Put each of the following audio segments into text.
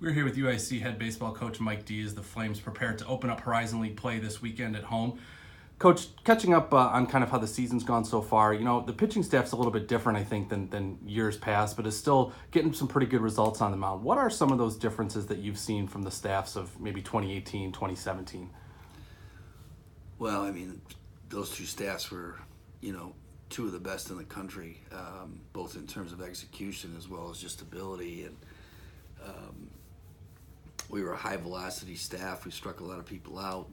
We're here with UIC head baseball coach Mike Dee as the Flames prepare to open up Horizon League play this weekend at home. Coach, catching up on kind of how the season's gone so far, the pitching staff's a little bit different, I think, than years past, but is still getting some pretty good results on the mound. What are some of those differences that you've seen from the staffs of maybe 2018, 2017? Well, I mean, those two staffs were, two of the best in the country, both in terms of execution as well as just ability. And we were a high-velocity staff. We struck a lot of people out,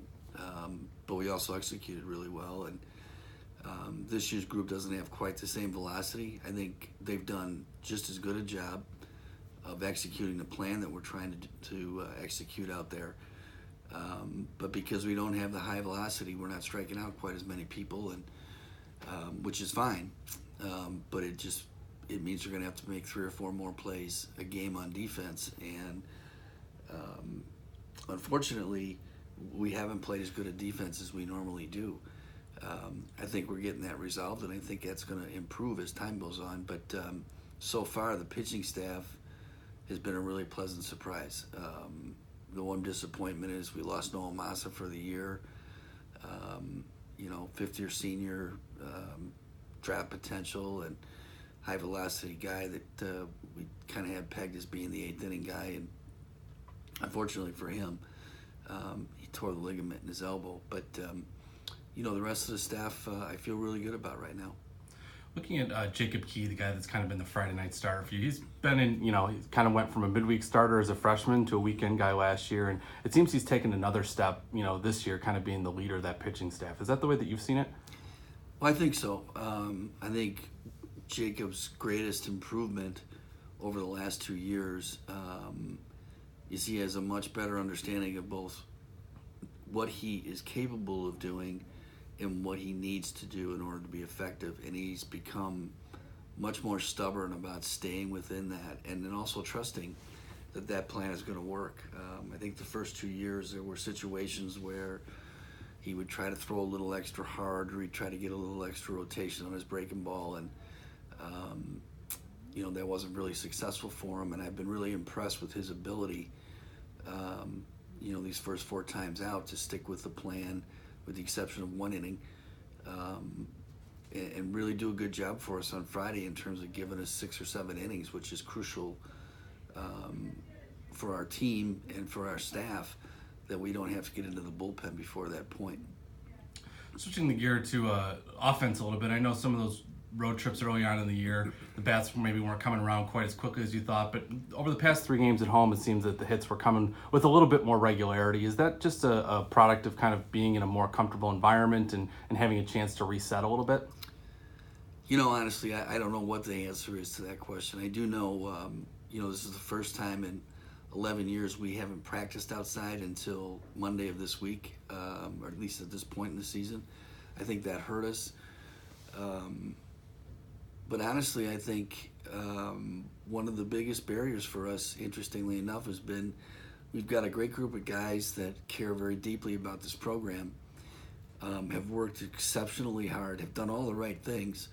but we also executed really well. And this year's group doesn't have quite the same velocity. I think they've done just as good a job of executing the plan that we're trying to execute out there. But because we don't have the high velocity, we're not striking out quite as many people, and which is fine. But it means you're going to have to make 3 or 4 more plays a game on defense. And unfortunately, we haven't played as good a defense as we normally do. I think we're getting that resolved, and I think that's going to improve as time goes on. But so far, the pitching staff has been a really pleasant surprise. The one disappointment is we lost Noah Massa for the year. Fifth-year senior, draft potential, and high-velocity guy that we kind of had pegged as being the eighth-inning guy. And unfortunately for him, he tore the ligament in his elbow. But, the rest of the staff I feel really good about right now. Looking at Jacob Key, the guy that's kind of been the Friday night starter for you, he's been in, he kind of went from a midweek starter as a freshman to a weekend guy last year, and it seems he's taken another step, this year, kind of being the leader of that pitching staff. Is that the way that you've seen it? Well, I think so. I think Jacob's greatest improvement over the last 2 years is he has a much better understanding of both what he is capable of doing and what he needs to do in order to be effective, and he's become much more stubborn about staying within that, and then also trusting that plan is going to work. I think the first 2 years there were situations where he would try to throw a little extra hard, or he'd try to get a little extra rotation on his breaking ball, and that wasn't really successful for him. And I've been really impressed with his ability these first 4 times out to stick with the plan, with the exception of 1 inning, and really do a good job for us on Friday in terms of giving us 6 or 7 innings, which is crucial for our team and for our staff, that we don't have to get into the bullpen before that point. Switching the gear to offense a little bit, I know some of those road trips early on in the year, the bats maybe weren't coming around quite as quickly as you thought, but over the past 3 games at home, it seems that the hits were coming with a little bit more regularity. Is that just a product of kind of being in a more comfortable environment and having a chance to reset a little bit? Honestly, I don't know what the answer is to that question. I do know, this is the first time in 11 years we haven't practiced outside until Monday of this week, or at least at this point in the season. I think that hurt us. But honestly, I think one of the biggest barriers for us, interestingly enough, has been we've got a great group of guys that care very deeply about this program, have worked exceptionally hard, have done all the right things,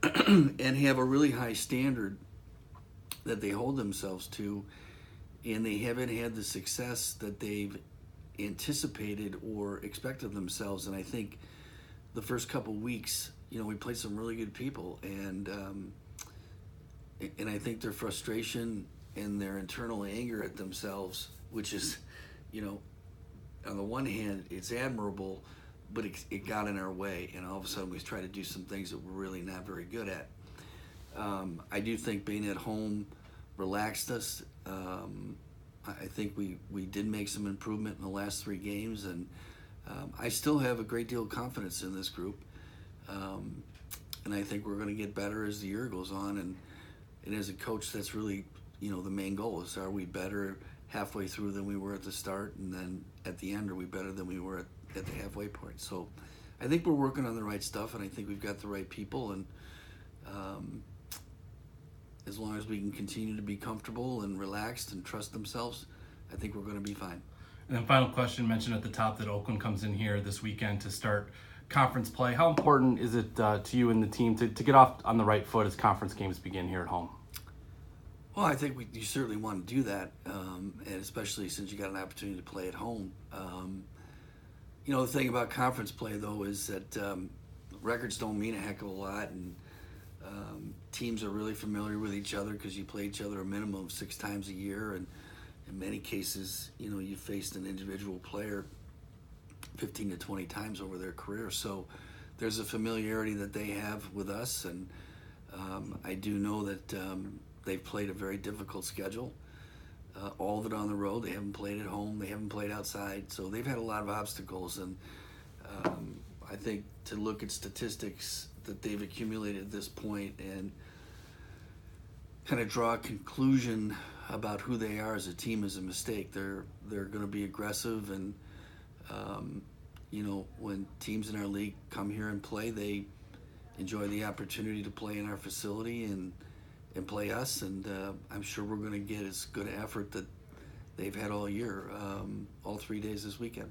and have a really high standard that they hold themselves to, and they haven't had the success that they've anticipated or expected themselves. And I think the first couple weeks, we played some really good people, and I think their frustration and their internal anger at themselves, which is, on the one hand, it's admirable, but it got in our way, and all of a sudden we try to do some things that we're really not very good at. I do think being at home relaxed us. I think we did make some improvement in the last 3 games, and I still have a great deal of confidence in this group. And I think we're going to get better as the year goes on. And as a coach, that's really, the main goal is, are we better halfway through than we were at the start? And then at the end, are we better than we were at the halfway point? So I think we're working on the right stuff, and I think we've got the right people. And as long as we can continue to be comfortable and relaxed and trust themselves, I think we're going to be fine. And then final question, mentioned at the top that Oakland comes in here this weekend to start conference play. How important is it to you and the team to get off on the right foot as conference games begin here at home? Well, I think you certainly want to do that, and especially since you got an opportunity to play at home. The thing about conference play, though, is that records don't mean a heck of a lot, and teams are really familiar with each other because you play each other a minimum of 6 times a year, and in many cases, you faced an individual player 15 to 20 times over their career. So there's a familiarity that they have with us, and I do know that they've played a very difficult schedule. All of it on the road. They haven't played at home. They haven't played outside. So they've had a lot of obstacles, and I think to look at statistics that they've accumulated at this point and kind of draw a conclusion about who they are as a team is a mistake. They're going to be aggressive, and when teams in our league come here and play, they enjoy the opportunity to play in our facility and play us, and I'm sure we're going to get as good an effort that they've had all year, all 3 days this weekend.